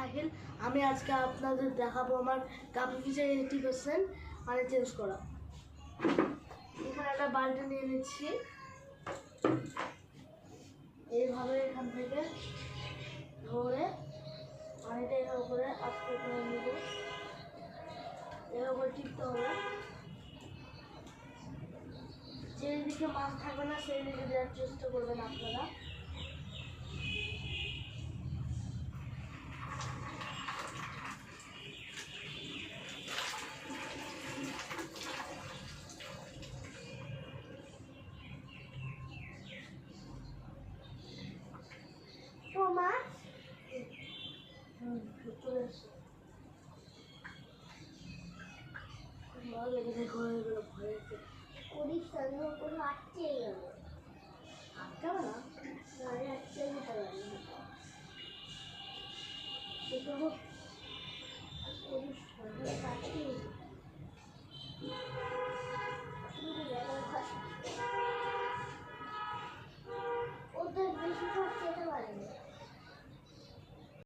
রাখেন। আমি আজকে আপনাদের দেখাবো আমার কাপড় ফিচার 80% মানে চেঞ্জ করা। এখানে একটা বালতি নিয়ে নিচ্ছি, এইভাবে এখান থেকে ধরে পানিটা এর উপরে আস্তে করে নেব, এর উপরে টিপতে হবে। যেদিকে মাছ থাকবে না সেই দিকে দেওয়ার চেষ্টা করবেন আপনারা। চলে এসছে আটকাবে না, আটকাবে না।